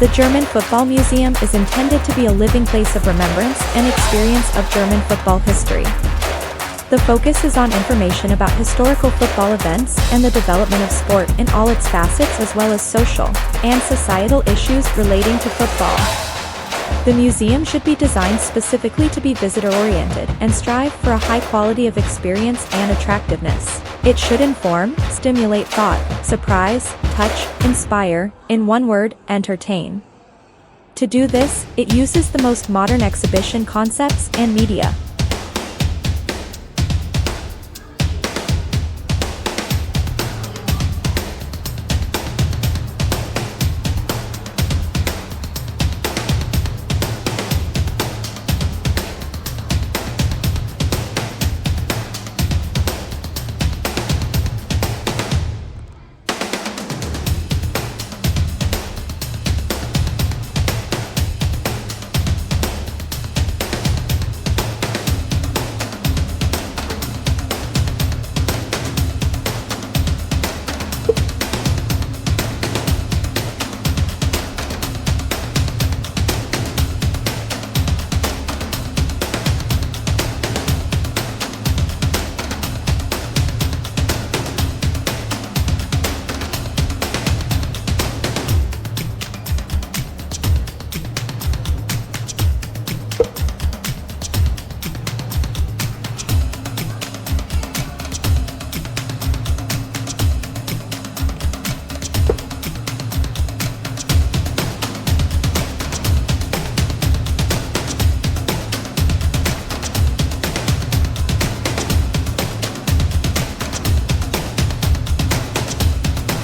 The German Football Museum is intended to be a living place of remembrance and experience of German football history. The focus is on information about historical football events and the development of sport in all its facets, as well as social and societal issues relating to football. The museum should be designed specifically to be visitor-oriented and strive for a high quality of experience and attractiveness. It should inform, stimulate thought, surprise, touch, inspire, in one word, entertain. To do this, it uses the most modern exhibition concepts and media.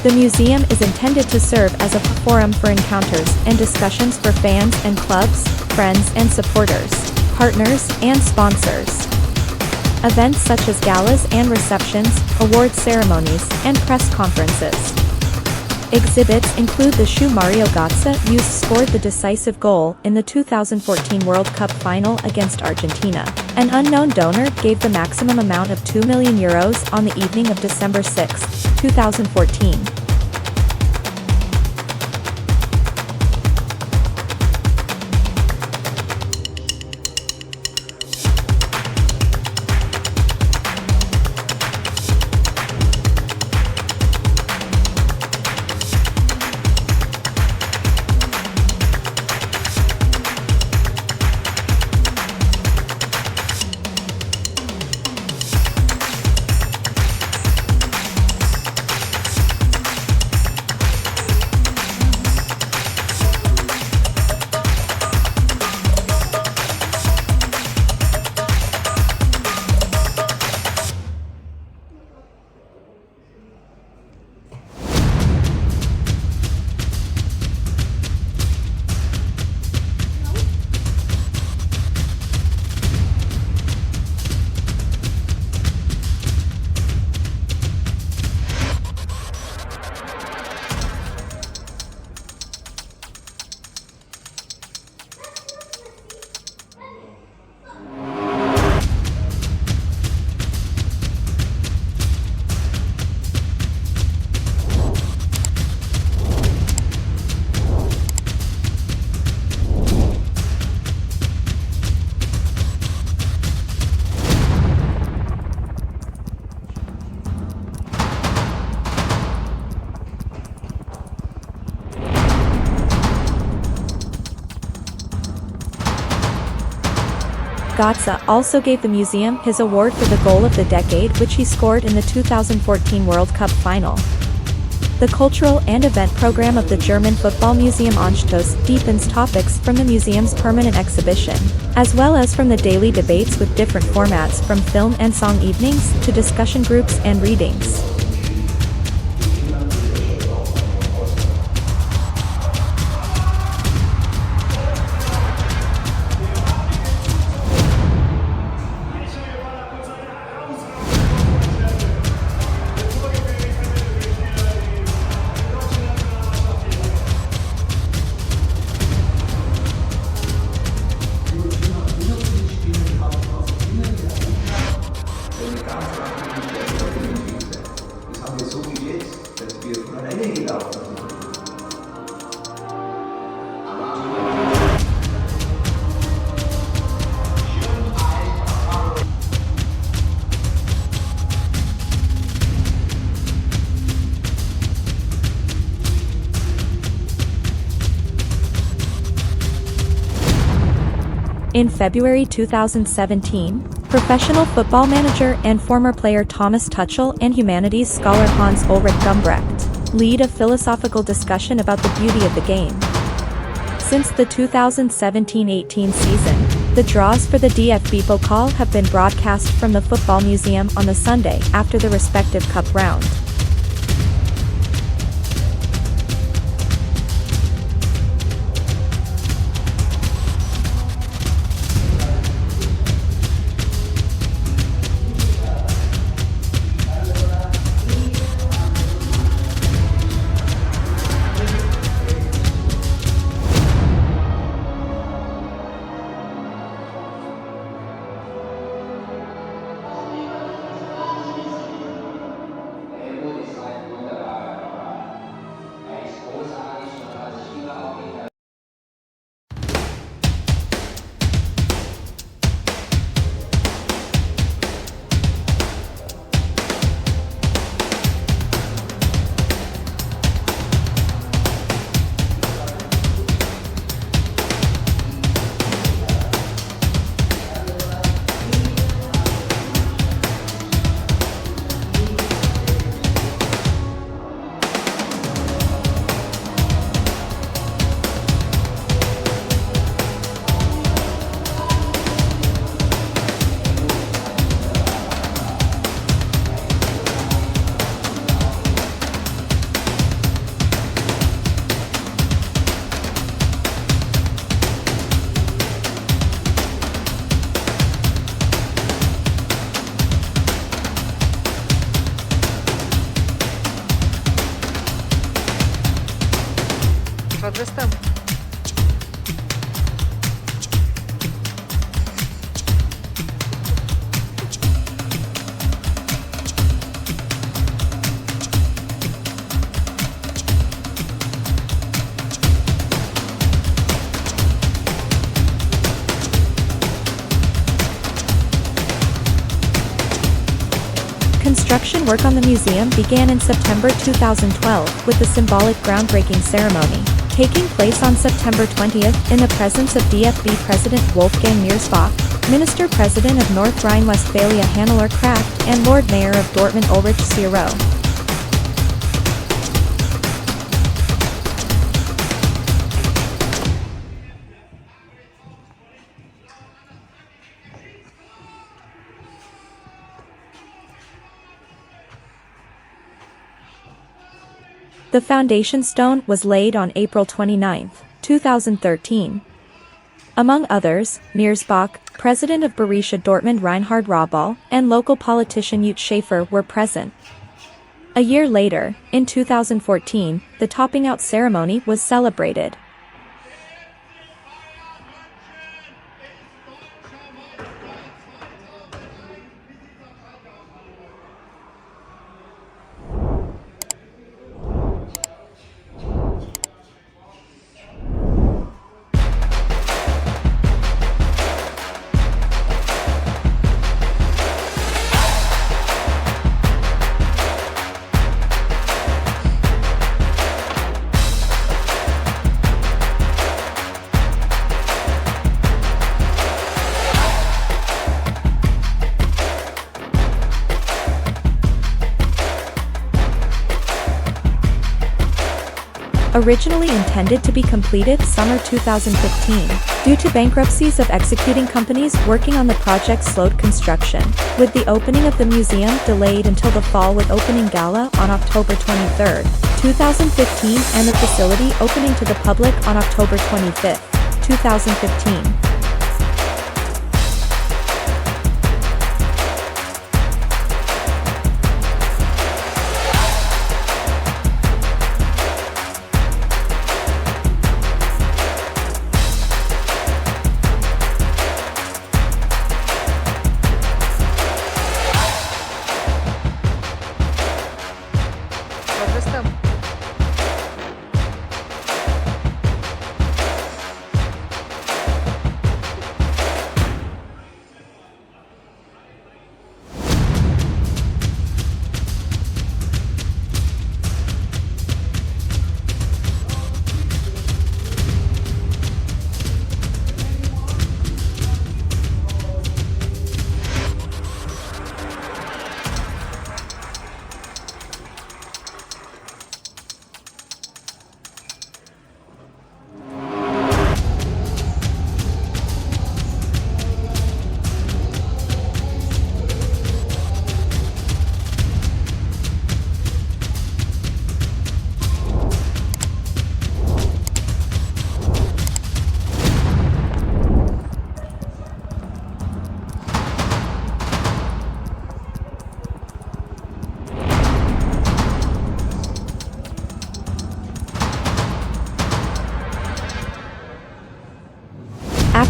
The museum is intended to serve as a forum for encounters and discussions for fans and clubs, friends and supporters, partners and sponsors. Events such as galas and receptions, award ceremonies, and press conferences. Exhibits include the shoe Mario Götze scored the decisive goal in the 2014 World Cup final against Argentina. An unknown donor gave the maximum amount of €2 million on the evening of December 6, 2014. Götze also gave the museum his award for the goal of the decade, which he scored in the 2014 World Cup final. The cultural and event program of the German Football Museum Anstoß deepens topics from the museum's permanent exhibition, as well as from the daily debates with different formats from film and song evenings to discussion groups and readings. In February 2017, professional football manager and former player Thomas Tuchel and humanities scholar Ullrich lead a philosophical discussion about the beauty of the game. Since the 2017-18 season, the draws for the DFB Pokal have been broadcast from the Football Museum on the Sunday after the respective cup round. Construction work on the museum began in September 2012 with the symbolic groundbreaking ceremony, taking place on September 20th in the presence of DFB President Wolfgang Niersbach, Minister President of North Rhine-Westphalia Hannelore Kraft, and Lord Mayor of Dortmund Ullrich Sierau. The foundation stone was laid on April 29, 2013. Among others, Niersbach, president of Borussia Dortmund Reinhard Rauball, and local politician Ute Schäfer were present. A year later, in 2014, the topping out ceremony was celebrated. Originally intended to be completed summer 2015, due to bankruptcies of executing companies working on the project slowed construction, with the opening of the museum delayed until the fall with opening gala on October 23, 2015 and the facility opening to the public on October 25, 2015.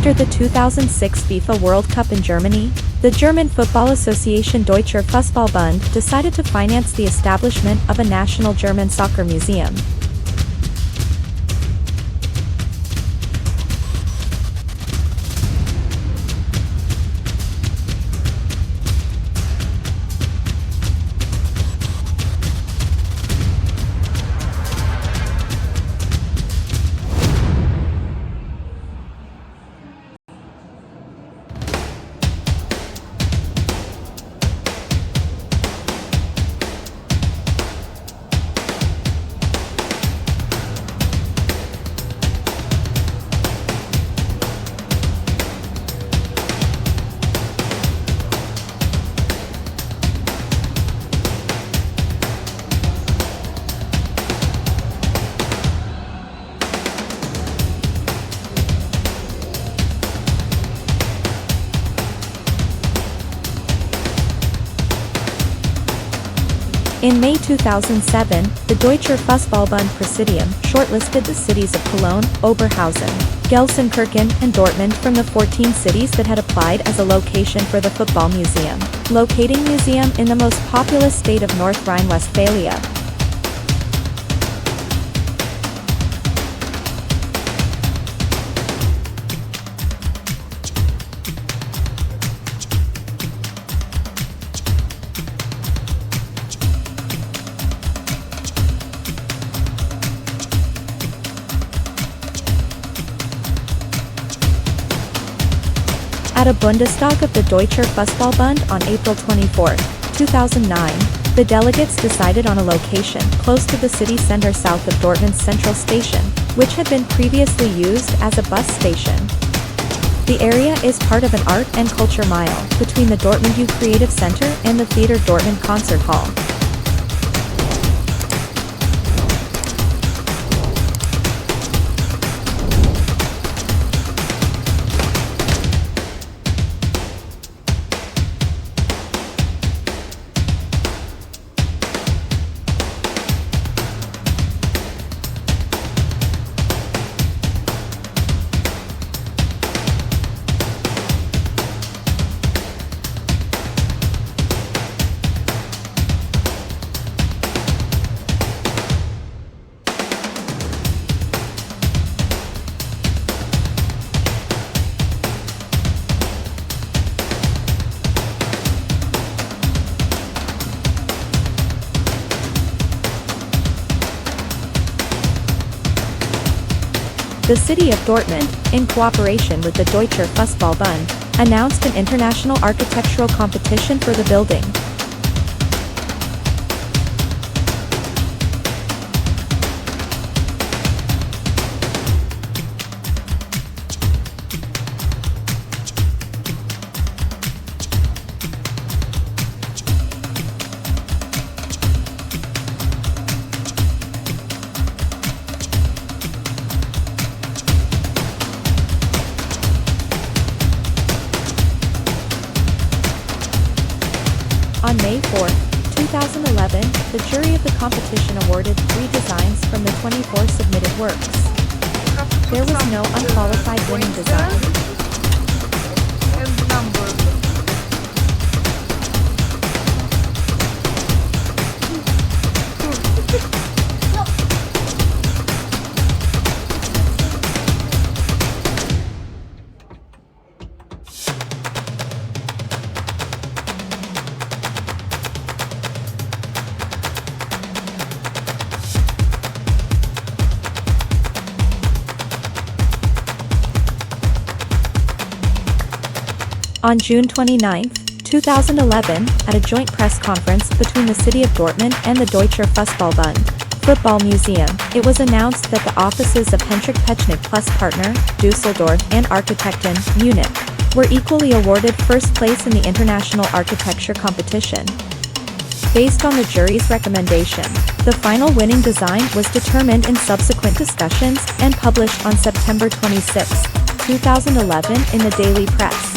After the 2006 FIFA World Cup in Germany, the German Football Association Deutscher Fußballbund decided to finance the establishment of a national German soccer museum. In May 2007, the Deutscher Fußballbund Präsidium shortlisted the cities of Cologne, Oberhausen, Gelsenkirchen, and Dortmund from the 14 cities that had applied as a location for the football museum, locating museum in the most populous state of North Rhine-Westphalia. At a Bundestag of the Deutscher Fußballbund on April 24, 2009, the delegates decided on a location close to the city center south of Dortmund's central station, which had been previously used as a bus station. The area is part of an art and culture mile between the Dortmund U Creative Center and the Theater Dortmund Concert Hall. The city of Dortmund, in cooperation with the Deutscher Fußballbund, announced an international architectural competition for the building. On May 4, 2011, the jury of the competition awarded 3 designs from the 24 submitted works. There was no unqualified winning design. On June 29, 2011, at a joint press conference between the city of Dortmund and the Deutscher Fußballbund Football Museum, it was announced that the offices of Hendrik Pechnik Plus Partner, Düsseldorf, and Architekten, Munich, were equally awarded first place in the international architecture competition. Based on the jury's recommendation, the final winning design was determined in subsequent discussions and published on September 26, 2011 in the Daily Press.